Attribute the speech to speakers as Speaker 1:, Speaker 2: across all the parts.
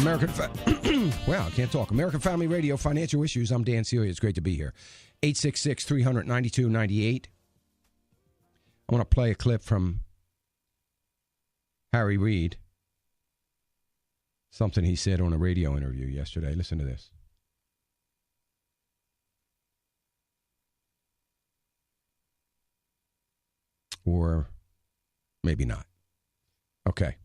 Speaker 1: Wow, I can't talk. American Family Radio, Financial Issues. I'm Dan Celia. It's great to be here. 866-300-9298. I want to play a clip from Harry Reid. Something he said on a radio interview yesterday. Listen to this. Or maybe not. Okay.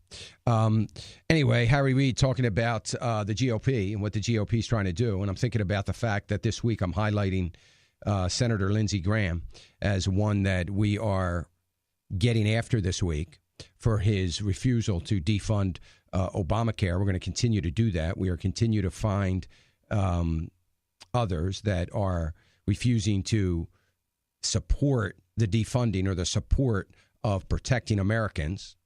Speaker 1: Anyway, Harry Reid talking about the GOP and what the GOP is trying to do. And I'm thinking about the fact that this week I'm highlighting Senator Lindsey Graham as one that we are getting after this week for his refusal to defund Obamacare. We're going to continue to do that. We are continue to find others that are refusing to support the defunding or the support of protecting Americans.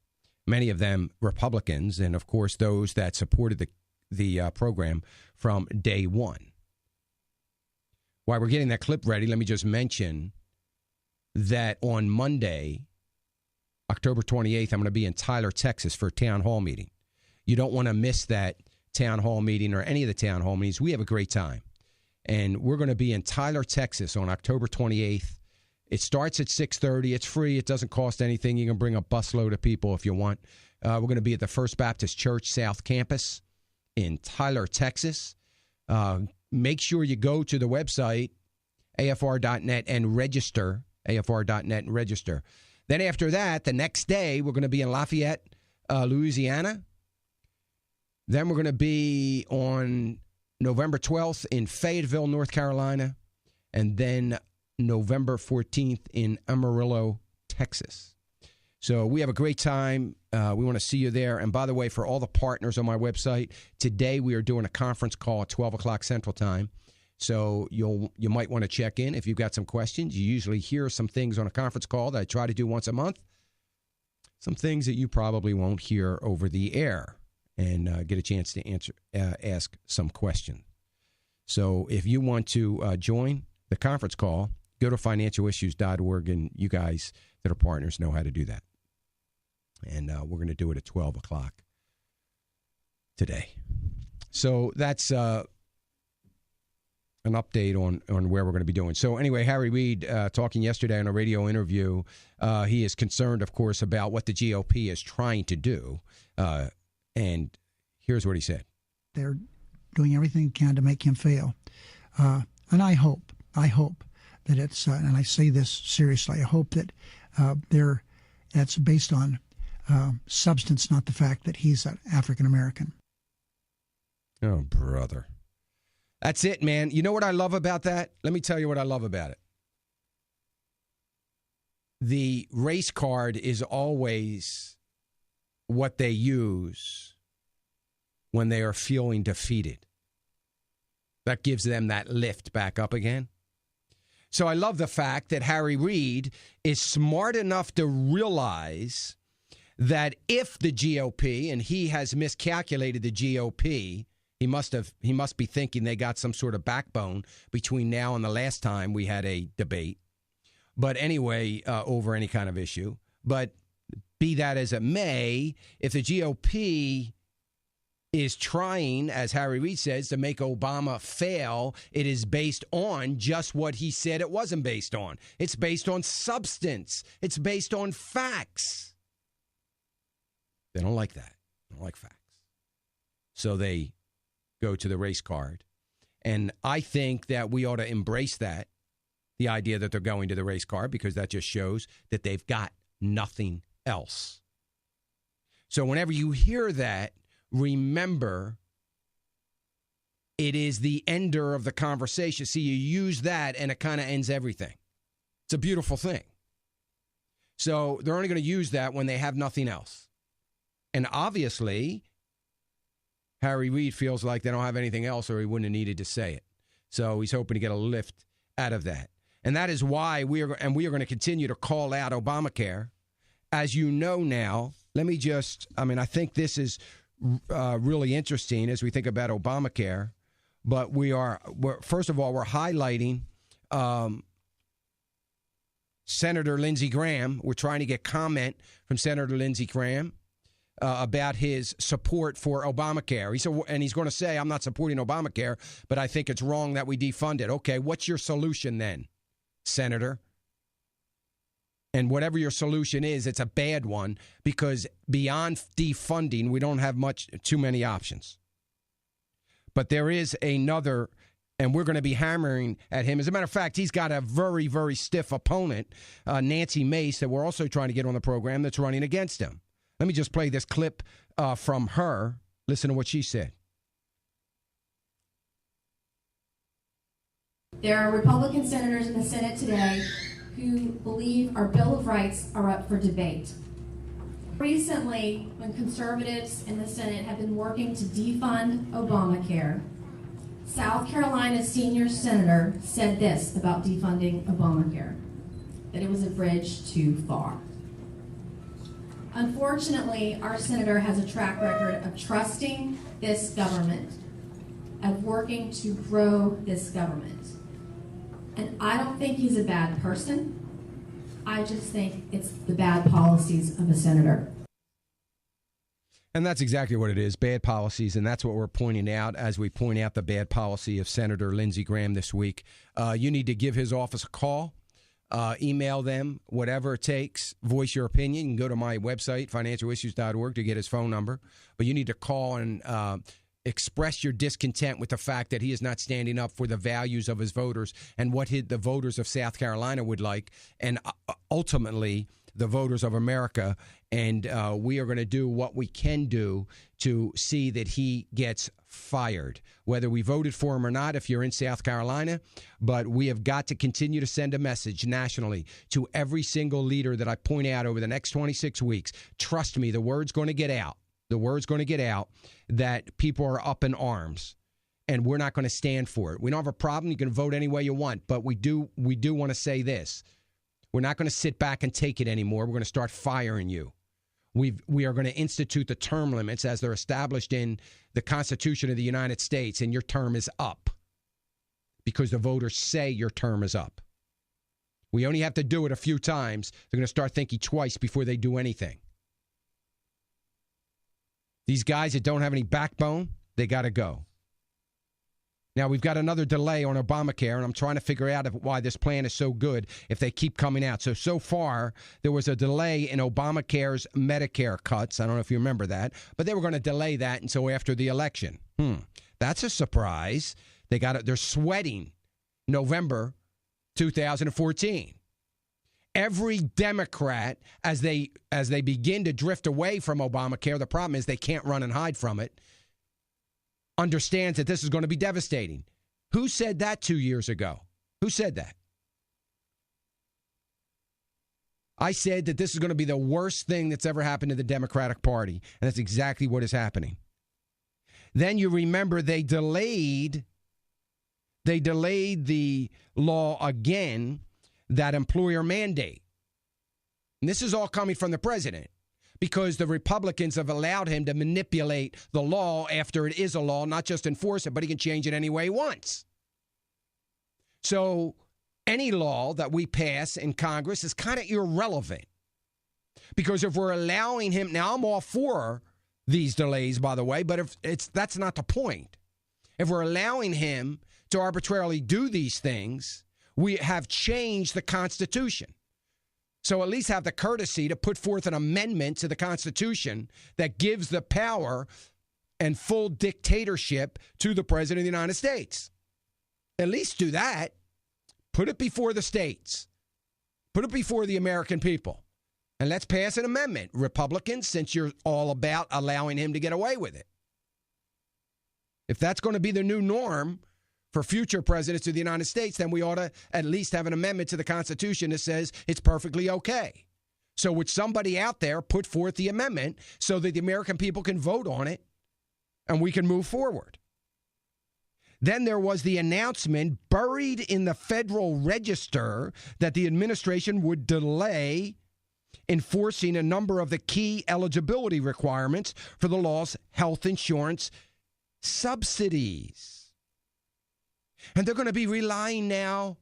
Speaker 1: Many of them Republicans, and of course those that supported the program from day one. While we're getting that clip ready, let me just mention that on Monday, October 28th, I'm going to be in Tyler, Texas for a town hall meeting. You don't want to miss that town hall meeting or any of the town hall meetings. We have a great time. And we're going to be in Tyler, Texas on October 28th. It starts at 6:30. It's free. It doesn't cost anything. You can bring a busload of people if you want. We're going to be at the First Baptist Church South Campus in Tyler, Texas. Make sure you go to the website, afr.net, and register, afr.net, and register. Then after that, the next day, we're going to be in Lafayette, Louisiana. Then we're going to be on November 12th in Fayetteville, North Carolina. And then November 14th in Amarillo, Texas. So we have a great time. We want to see you there. And by the way, for all the partners on my website, today we are doing a conference call at 12 o'clock Central Time. So you might want to check in if you've got some questions. You usually hear some things on a conference call that I try to do once a month. Some things that you probably won't hear over the air and get a chance to ask some questions. So if you want to join the conference call, go to financialissues.org, and you guys that are partners know how to do that. And we're going to do it at 12 o'clock today. So that's an update on where we're going to be doing. So anyway, Harry Reid talking yesterday in a radio interview, he is concerned, of course, about what the GOP is trying to do. And here's what he said. They're
Speaker 2: doing everything they can to make him fail. And I hope that it's, and I say this seriously, I hope that that's based on substance, not the fact that he's an African American.
Speaker 1: Oh, brother. That's it, man. You know what I love about that? Let me tell you what I love about it. The race card is always what they use when they are feeling defeated. That gives them that lift back up again. So I love the fact that Harry Reid is smart enough to realize that if the GOP, and he has miscalculated the GOP, he must be thinking they got some sort of backbone between now and the last time we had a debate. But anyway, over any kind of issue. But be that as it may, if the GOP is trying, as Harry Reid says, to make Obama fail, it is based on just what he said it wasn't based on. It's based on substance. It's based on facts. They don't like that. They don't like facts. So they go to the race card. And I think that we ought to embrace that, the idea that they're going to the race card, because that just shows that they've got nothing else. So whenever you hear that, remember, it is the ender of the conversation. See, you use that and it kind of ends everything. It's a beautiful thing. So they're only going to use that when they have nothing else. And obviously, Harry Reid feels like they don't have anything else, or he wouldn't have needed to say it. So he's hoping to get a lift out of that. And that is why we are going to continue to call out Obamacare. As you know now, I think this is really interesting as we think about Obamacare. But first of all, we're highlighting Senator Lindsey Graham. We're trying to get comment from Senator Lindsey Graham about his support for Obamacare. He said, and he's going to say, I'm not supporting Obamacare, but I think it's wrong that we defund it. Okay, what's your solution then, Senator? And whatever your solution is, it's a bad one, because beyond defunding, we don't have too many options. But there is another, and we're going to be hammering at him. As a matter of fact, he's got a very, very stiff opponent, Nancy Mace, that we're also trying to get on the program, that's running against him. Let me just play this clip from her. Listen to what she said.
Speaker 3: There are Republican senators in the Senate today who believe our Bill of Rights are up for debate. Recently, when conservatives in the Senate have been working to defund Obamacare, South Carolina's senior senator said this about defunding Obamacare, that it was a bridge too far. Unfortunately, our senator has a track record of trusting this government, of working to grow this government. And I don't think he's a bad person. I just think it's the bad policies of a senator.
Speaker 1: And that's exactly what it is, bad policies, and that's what we're pointing out as we point out the bad policy of Senator Lindsey Graham this week. You need to give his office a call, email them, whatever it takes, voice your opinion. You can go to my website, financialissues.org, to get his phone number. But you need to call and express your discontent with the fact that he is not standing up for the values of his voters and what the voters of South Carolina would like, and ultimately the voters of America. And we are going to do what we can do to see that he gets fired, whether we voted for him or not, if you're in South Carolina. But we have got to continue to send a message nationally to every single leader that I point out over the next 26 weeks. Trust me, the word's going to get out. The word's going to get out that people are up in arms, and we're not going to stand for it. We don't have a problem. You can vote any way you want, but we do want to say this. We're not going to sit back and take it anymore. We're going to start firing you. We are going to institute the term limits as they're established in the Constitution of the United States, and your term is up because the voters say your term is up. We only have to do it a few times. They're going to start thinking twice before they do anything. These guys that don't have any backbone, they got to go. Now, we've got another delay on Obamacare, and I'm trying to figure out why this plan is so good if they keep coming out. So far, there was a delay in Obamacare's Medicare cuts. I don't know if you remember that, but they were going to delay that until after the election. That's a surprise. They're sweating November 2014. Every Democrat, as they begin to drift away from Obamacare, the problem is they can't run and hide from it, understands that this is going to be devastating. Who said that 2 years ago? Who said that? I said that this is going to be the worst thing that's ever happened to the Democratic Party, and that's exactly what is happening. Then you remember they delayed the law again, that employer mandate. And this is all coming from the president, because the Republicans have allowed him to manipulate the law after it is a law, not just enforce it, but he can change it any way he wants. So any law that we pass in Congress is kind of irrelevant, because if we're allowing him, now I'm all for these delays, by the way, but that's not the point. If we're allowing him to arbitrarily do these things, we have changed the Constitution. So at least have the courtesy to put forth an amendment to the Constitution that gives the power and full dictatorship to the President of the United States. At least do that. Put it before the states. Put it before the American people. And let's pass an amendment, Republicans, since you're all about allowing him to get away with it. If that's going to be the new norm for future presidents of the United States, then we ought to at least have an amendment to the Constitution that says it's perfectly okay. So would somebody out there put forth the amendment so that the American people can vote on it and we can move forward? Then there was the announcement buried in the Federal Register that the administration would delay enforcing a number of the key eligibility requirements for the law's health insurance subsidies. And they're going to be relying now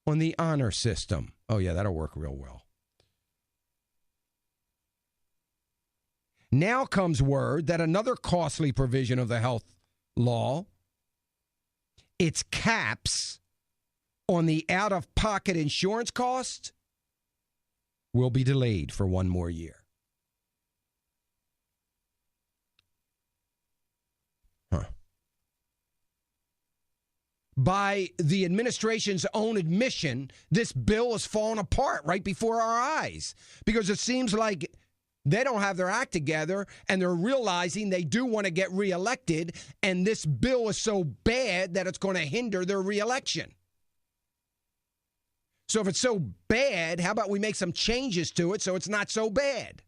Speaker 1: on the honor system. Oh, yeah, that'll work real well. Now comes word that another costly provision of the health law, its caps on the out-of-pocket insurance cost, will be delayed for one more year. By the administration's own admission, this bill is falling apart right before our eyes because it seems like they don't have their act together and they're realizing they do want to get reelected, and this bill is so bad that it's going to hinder their reelection. So if it's so bad, how about we make some changes to it so it's not so bad?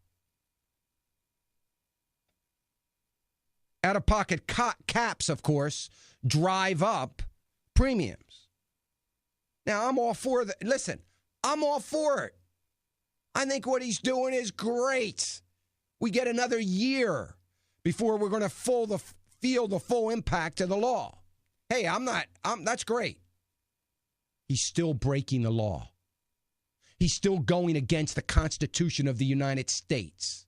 Speaker 1: Out-of-pocket caps, of course, drive up premiums. Now, I'm all for that. Listen, I'm all for it. I think what he's doing is great. We get another year before we're going to feel the full impact of the law. Hey, that's great. He's still breaking the law. He's still going against the Constitution of the United States.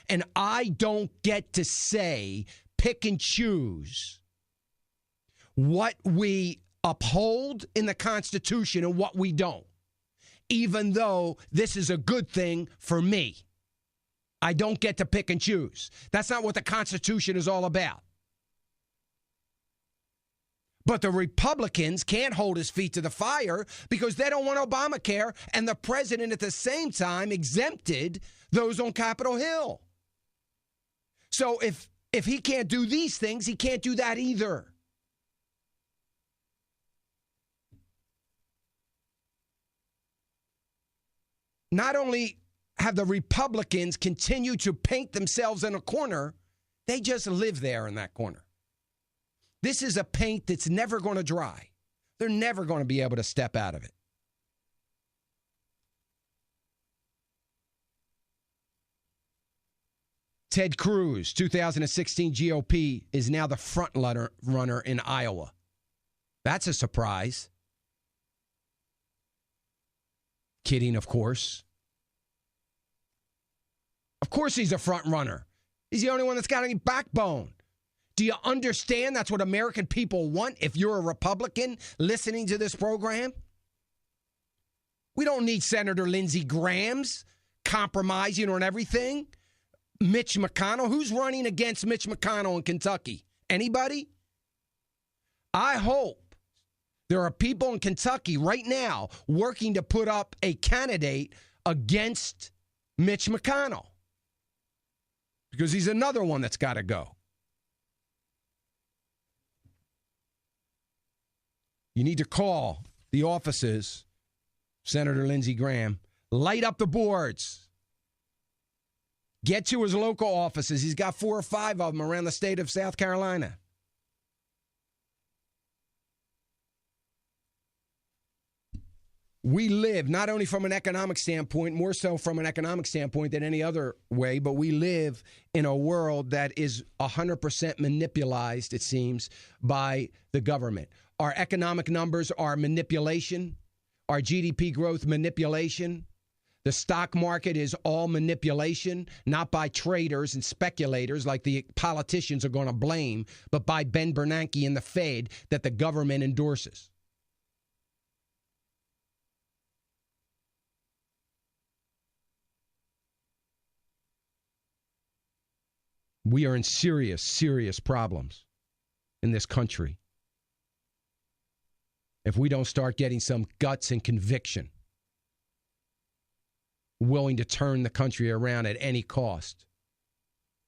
Speaker 1: And I don't get to say, pick and choose what we uphold in the Constitution and what we don't, even though this is a good thing for me. I don't get to pick and choose. That's not what the Constitution is all about. But the Republicans can't hold his feet to the fire because they don't want Obamacare, and the president at the same time exempted those on Capitol Hill. So if he can't do these things, he can't do that either. Not only have the Republicans continued to paint themselves in a corner, they just live there in that corner. This is a paint that's never going to dry. They're never going to be able to step out of it. Ted Cruz, 2016 GOP, is now the front runner in Iowa. That's a surprise. Kidding, of course. Of course he's a front runner. He's the only one that's got any backbone. Do you understand that's what American people want if you're a Republican listening to this program? We don't need Senator Lindsey Graham's compromising on everything. Mitch McConnell. Who's running against Mitch McConnell in Kentucky? Anybody? I hope there are people in Kentucky right now working to put up a candidate against Mitch McConnell, because he's another one that's got to go. You need to call the offices, Senator Lindsey Graham, light up the boards. Get to his local offices. He's got 4 or 5 of them around the state of South Carolina. We live, not only from an economic standpoint, more so from an economic standpoint than any other way, but we live in a world that is 100% manipulated, it seems, by the government. Our economic numbers are manipulation. Our GDP growth, manipulation. The stock market is all manipulation, not by traders and speculators like the politicians are going to blame, but by Ben Bernanke and the Fed that the government endorses. We are in serious, serious problems in this country if we don't start getting some guts and conviction, willing to turn the country around at any cost.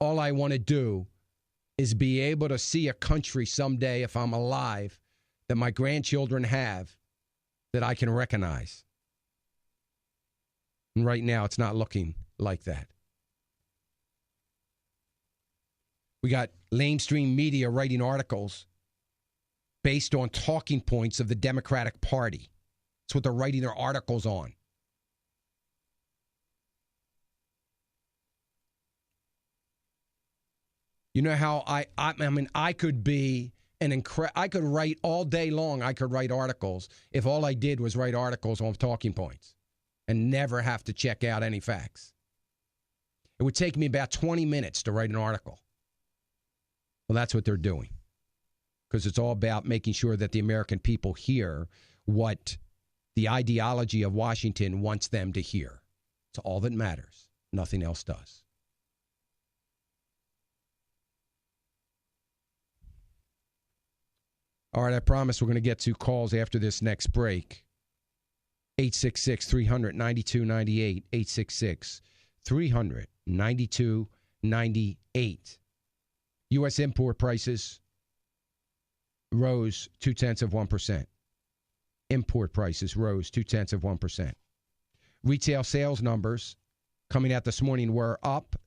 Speaker 1: All I want to do is be able to see a country someday, if I'm alive, that my grandchildren have, that I can recognize. And right now, it's not looking like that. We got mainstream media writing articles based on talking points of the Democratic Party. That's what they're writing their articles on. You know how I could be I could write all day long. I could write articles if all I did was write articles on talking points and never have to check out any facts. It would take me about 20 minutes to write an article. Well, that's what they're doing. Because it's all about making sure that the American people hear what the ideology of Washington wants them to hear. It's all that matters. Nothing else does. All right, I promise we're going to get to calls after this next break. 866-300-9298, 866-300-9298. U.S. import prices rose 0.2%. Import prices rose 0.2%. Retail sales numbers coming out this morning were up.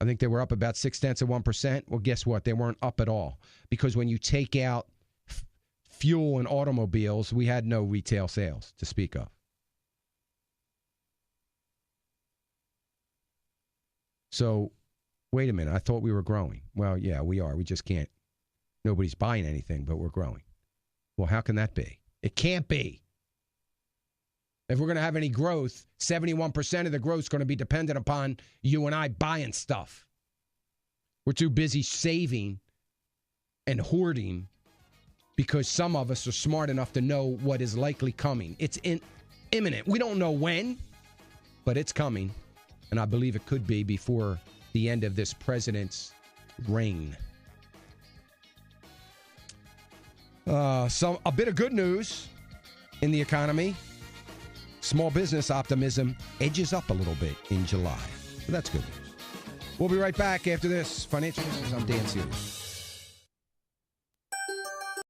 Speaker 1: I think they were up about 0.6%. Well, guess what? They weren't up at all. Because when you take out fuel and automobiles, we had no retail sales to speak of. So, wait a minute. I thought we were growing. Well, yeah, we are. We just can't. Nobody's buying anything, but we're growing. Well, how can that be? It can't be. If we're going to have any growth, 71% of the growth is going to be dependent upon you and I buying stuff. We're too busy saving and hoarding because some of us are smart enough to know what is likely coming. It's imminent. We don't know when, but it's coming. And I believe it could be before the end of this president's reign. A bit of good news in the economy. Small business optimism edges up a little bit in July. So that's good news. We'll be right back after this. Financial News. I'm Dan Celia.